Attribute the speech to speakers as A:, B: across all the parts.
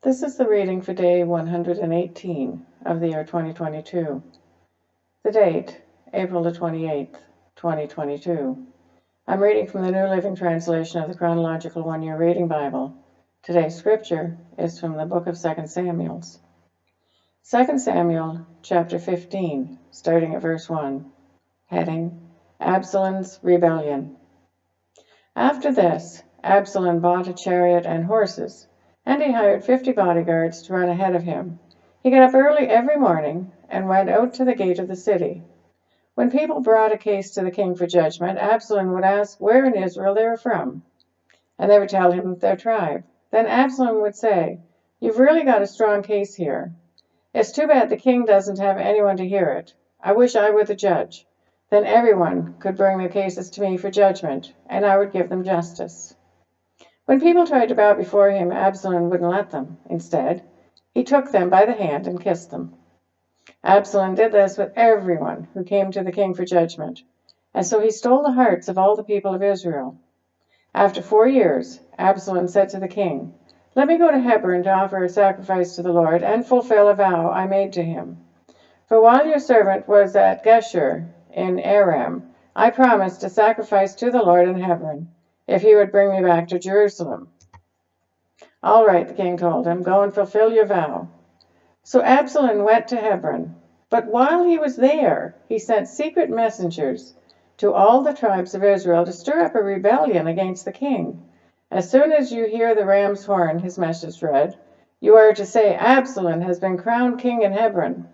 A: This is the reading for day 118 of the year 2022. The date, April the 28th, 2022. I'm reading from the New Living Translation of the Chronological One-Year Reading Bible. Today's scripture is from the book of 2 Samuel. 2 Samuel chapter 15, starting at verse 1. Heading, Absalom's Rebellion. After this, Absalom bought a chariot and horses, and he hired 50 bodyguards to run ahead of him. He got up early every morning and went out to the gate of the city. When people brought a case to the king for judgment, Absalom would ask where in Israel they were from, and they would tell him their tribe. Then Absalom would say, "You've really got a strong case here. It's too bad the king doesn't have anyone to hear it. I wish I were the judge. Then everyone could bring their cases to me for judgment, and I would give them justice." When people tried to bow before him, Absalom wouldn't let them. Instead, he took them by the hand and kissed them. Absalom did this with everyone who came to the king for judgment, and so he stole the hearts of all the people of Israel. After 4 years, Absalom said to the king, "Let me go to Hebron to offer a sacrifice to the Lord and fulfill a vow I made to him. For while your servant was at Geshur in Aram, I promised to sacrifice to the Lord in Hebron, if he would bring me back to Jerusalem." "All right," the king told him, "go and fulfill your vow." So Absalom went to Hebron, but while he was there, he sent secret messengers to all the tribes of Israel to stir up a rebellion against the king. "As soon as you hear the ram's horn," his message read, "you are to say, 'Absalom has been crowned king in Hebron.'"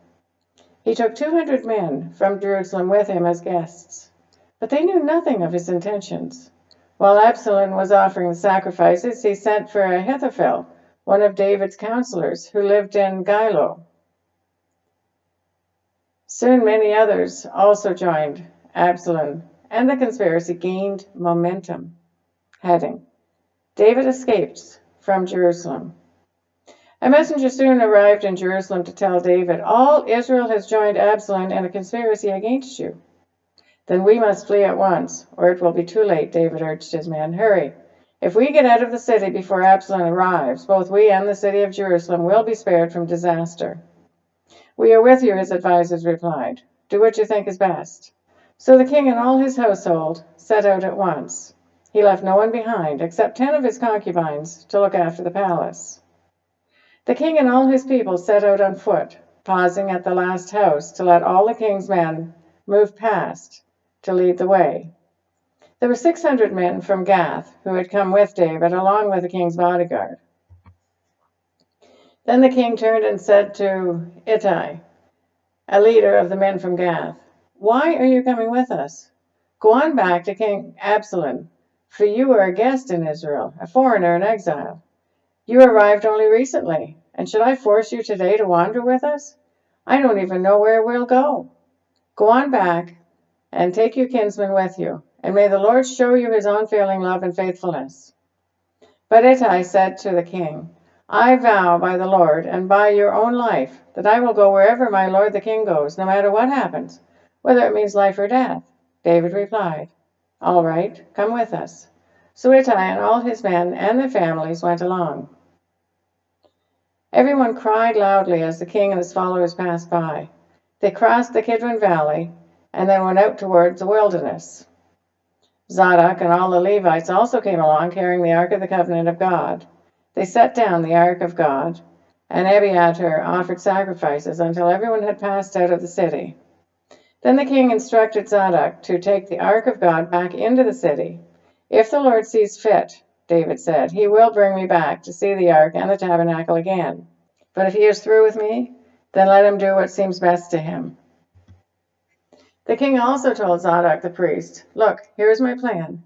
A: He took 200 men from Jerusalem with him as guests, but they knew nothing of his intentions. While Absalom was offering the sacrifices, he sent for Ahithophel, one of David's counselors, who lived in Gilo. Soon many others also joined Absalom, and the conspiracy gained momentum. Heading, David escapes from Jerusalem. A messenger soon arrived in Jerusalem to tell David, "All Israel has joined Absalom in a conspiracy against you." "Then we must flee at once, or it will be too late," David urged his men. "Hurry. If we get out of the city before Absalom arrives, both we and the city of Jerusalem will be spared from disaster." "We are with you," his advisers replied. "Do what you think is best." So the king and all his household set out at once. He left no one behind, except 10 of his concubines to look after the palace. The king and all his people set out on foot, pausing at the last house to let all the king's men move past to lead the way. There were 600 men from Gath who had come with David, along with the king's bodyguard. Then the king turned and said to Ittai, a leader of the men from Gath, "Why are you coming with us? Go on back to King Absalom, for you are a guest in Israel, a foreigner in exile. You arrived only recently, and should I force you today to wander with us? I don't even know where we'll go. Go on back and take your kinsman with you, and may the Lord show you his unfailing love and faithfulness." But Ittai said to the king, "I vow by the Lord and by your own life that I will go wherever my lord the king goes, no matter what happens, whether it means life or death." David replied, "All right, come with us." So Ittai and all his men and their families went along. Everyone cried loudly as the king and his followers passed by. They crossed the Kidron Valley and then went out towards the wilderness. Zadok and all the Levites also came along, carrying the Ark of the Covenant of God. They set down the Ark of God, and Abiathar offered sacrifices until everyone had passed out of the city. Then the king instructed Zadok to take the Ark of God back into the city. "If the Lord sees fit," David said, "he will bring me back to see the Ark and the tabernacle again. But if he is through with me, then let him do what seems best to him." The king also told Zadok the priest, "Look, here is my plan.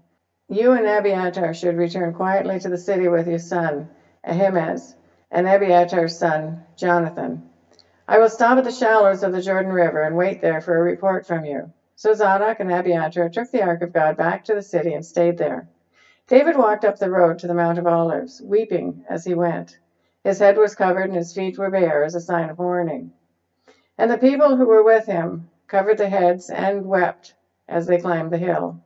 A: You and Abiathar should return quietly to the city with your son, Ahimaaz, and Abiatar's son, Jonathan. I will stop at the shallows of the Jordan River and wait there for a report from you." So Zadok and Abiathar took the Ark of God back to the city and stayed there. David walked up the road to the Mount of Olives, weeping as he went. His head was covered and his feet were bare as a sign of mourning. And the people who were with him covered their heads and wept as they climbed the hill.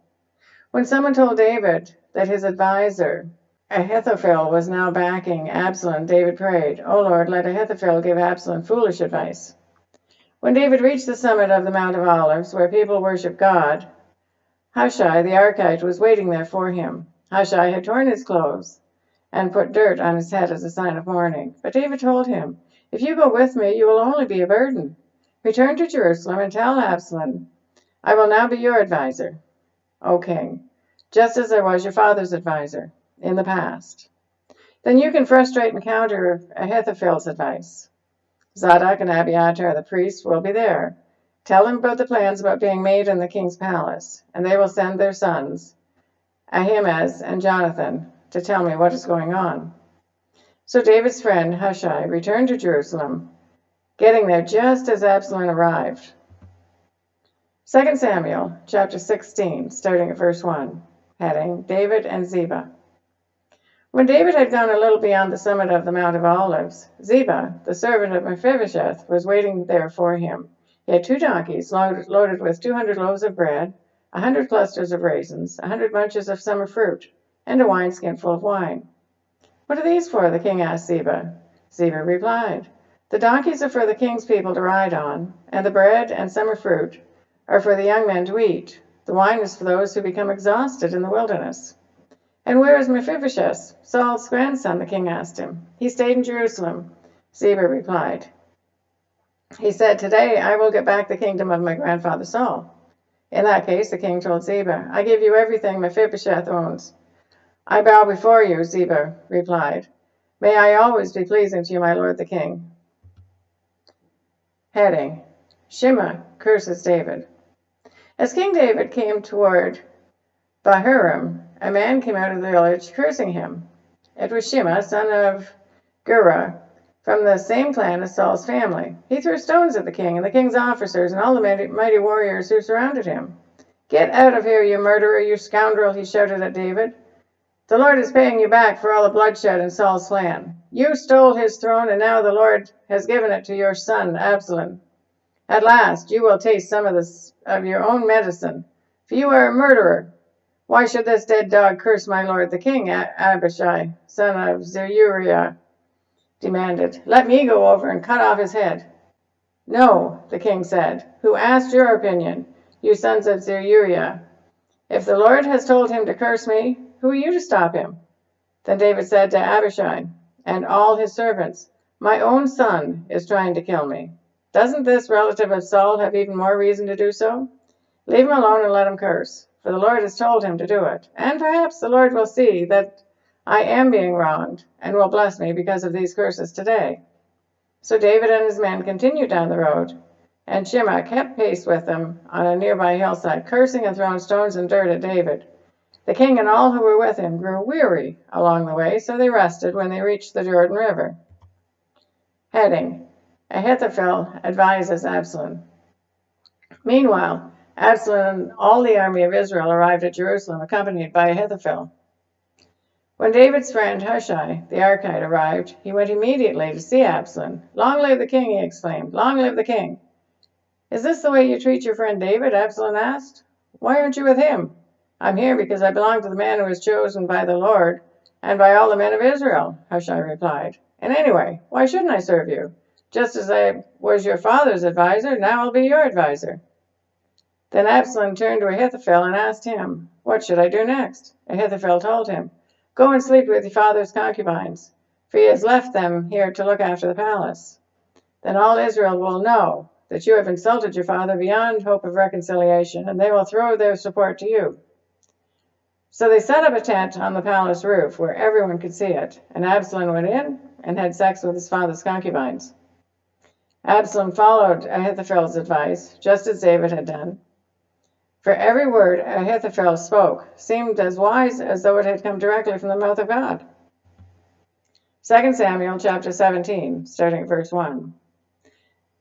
A: When someone told David that his advisor Ahithophel was now backing Absalom, David prayed, "O Lord, let Ahithophel give Absalom foolish advice." When David reached the summit of the Mount of Olives, where people worship God, Hushai the Archite was waiting there for him. Hushai had torn his clothes and put dirt on his head as a sign of mourning. But David told him, "If you go with me, you will only be a burden. Return to Jerusalem and tell Absalom, I will now be your advisor, O king, just as I was your father's advisor in the past. Then you can frustrate and counter Ahithophel's advice. Zadok and Abiathar, the priests, will be there. Tell them about the plans about being made in the king's palace, and they will send their sons, Ahimaaz and Jonathan, to tell me what is going on." So David's friend Hushai returned to Jerusalem, getting there just as Absalom arrived. 2 Samuel chapter 16, starting at verse 1, heading David and Ziba. When David had gone a little beyond the summit of the Mount of Olives, Ziba, the servant of Mephibosheth, was waiting there for him. He had 2 donkeys loaded with 200 loaves of bread, 100 clusters of raisins, 100 bunches of summer fruit, and a wineskin full of wine. "What are these for?" the king asked Ziba. Ziba replied, "The donkeys are for the king's people to ride on, and the bread and summer fruit are for the young men to eat. The wine is for those who become exhausted in the wilderness." "And where is Mephibosheth, Saul's grandson?" the king asked him. "He stayed in Jerusalem," Ziba replied. "He said, 'Today I will get back the kingdom of my grandfather Saul.'" "In that case," the king told Ziba, "I give you everything Mephibosheth owns." "I bow before you," Ziba replied. "May I always be pleasing to you, my lord the king." Heading: Shimei curses David. As King David came toward Bahurim, a man came out of the village cursing him. It was Shimei, son of Gera, from the same clan as Saul's family. He threw stones at the king and the king's officers and all the mighty warriors who surrounded him. "Get out of here, you murderer, you scoundrel," he shouted at David. "The Lord is paying you back for all the bloodshed in Saul's clan. You stole his throne, and now the Lord has given it to your son, Absalom. At last you will taste some of your own medicine, for you are a murderer. Why should this dead dog curse my lord the king?" Abishai, son of Zeruiah, demanded. "Let me go over and cut off his head." "No," the king said. "Who asked your opinion, you sons of Zeruiah? If the Lord has told him to curse me, who are you to stop him?" Then David said to Abishai and all his servants, "My own son is trying to kill me. Doesn't this relative of Saul have even more reason to do so? Leave him alone and let him curse, for the Lord has told him to do it. And perhaps the Lord will see that I am being wronged and will bless me because of these curses today." So David and his men continued down the road, and Shimei kept pace with them on a nearby hillside, cursing and throwing stones and dirt at David. The king and all who were with him grew weary along the way, so they rested when they reached the Jordan River. Heading: Ahithophel advises Absalom. Meanwhile, Absalom and all the army of Israel arrived at Jerusalem, accompanied by Ahithophel. When David's friend Hushai the Archite arrived, he went immediately to see Absalom. "Long live the king!" he exclaimed. "Long live the king!" "Is this the way you treat your friend David?" Absalom asked. "Why aren't you with him?" "I'm here because I belong to the man who was chosen by the Lord and by all the men of Israel," Hushai replied. "And anyway, why shouldn't I serve you? Just as I was your father's advisor, now I'll be your advisor." Then Absalom turned to Ahithophel and asked him, "What should I do next?" Ahithophel told him, "Go and sleep with your father's concubines, for he has left them here to look after the palace. Then all Israel will know that you have insulted your father beyond hope of reconciliation, and they will throw their support to you." So they set up a tent on the palace roof where everyone could see it, and Absalom went in and had sex with his father's concubines. Absalom followed Ahithophel's advice, just as David had done. For every word Ahithophel spoke seemed as wise as though it had come directly from the mouth of God. 2 Samuel chapter 17, starting at verse 1.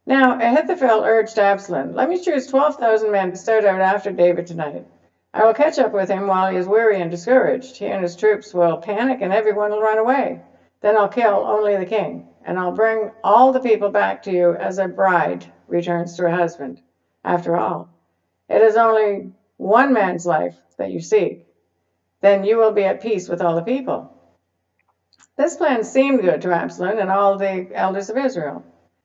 A: Now Ahithophel urged Absalom, "Let me choose 12,000 men to start out after David tonight. I will catch up with him while he is weary and discouraged. He and his troops will panic and everyone will run away. Then I'll kill only the king, and I'll bring all the people back to you as a bride returns to her husband. After all, it is only one man's life that you seek. Then you will be at peace with all the people." This plan seemed good to Absalom and all the elders of Israel.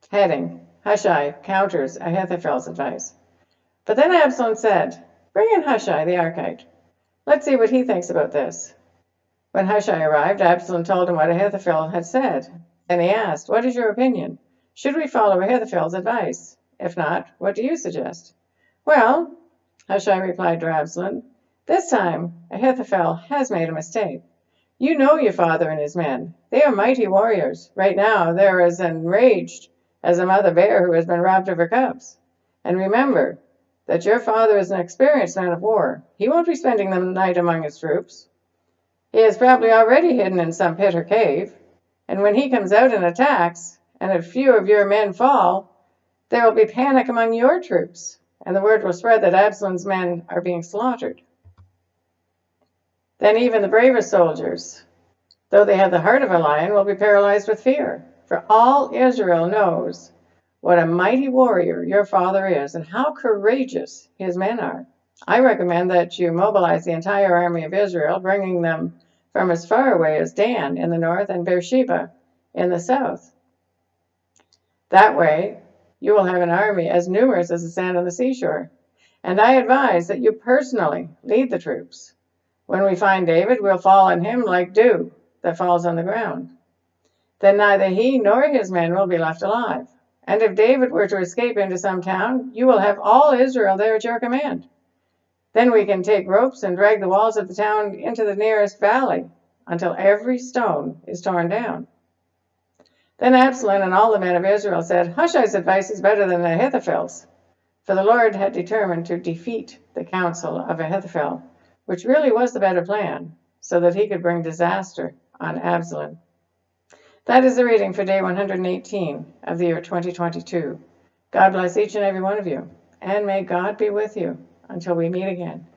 A: Heading: Hushai counters Ahithophel's advice. But then Absalom said, "Bring in Hushai the Archite. Let's see what he thinks about this." When Hushai arrived, Absalom told him what Ahithophel had said. Then he asked, "What is your opinion? Should we follow Ahithophel's advice? If not, what do you suggest?" "Well," Hushai replied to Absalom, "this time Ahithophel has made a mistake. You know your father and his men. They are mighty warriors. Right now they're as enraged as a mother bear who has been robbed of her cubs. And remember that your father is an experienced man of war. He won't be spending the night among his troops. He is probably already hidden in some pit or cave. And when he comes out and attacks, and a few of your men fall, there will be panic among your troops, and the word will spread that Absalom's men are being slaughtered. Then even the bravest soldiers, though they have the heart of a lion, will be paralyzed with fear. For all Israel knows what a mighty warrior your father is and how courageous his men are. I recommend that you mobilize the entire army of Israel, bringing them from as far away as Dan in the north and Beersheba in the south. That way, you will have an army as numerous as the sand on the seashore. And I advise that you personally lead the troops. When we find David, we'll fall on him like dew that falls on the ground. Then neither he nor his men will be left alive. And if David were to escape into some town, you will have all Israel there at your command. Then we can take ropes and drag the walls of the town into the nearest valley until every stone is torn down." Then Absalom and all the men of Israel said, "Hushai's advice is better than Ahithophel's." For the Lord had determined to defeat the counsel of Ahithophel, which really was the better plan, so that he could bring disaster on Absalom. That is the reading for day 118 of the year 2022. God bless each and every one of you, and may God be with you until we meet again.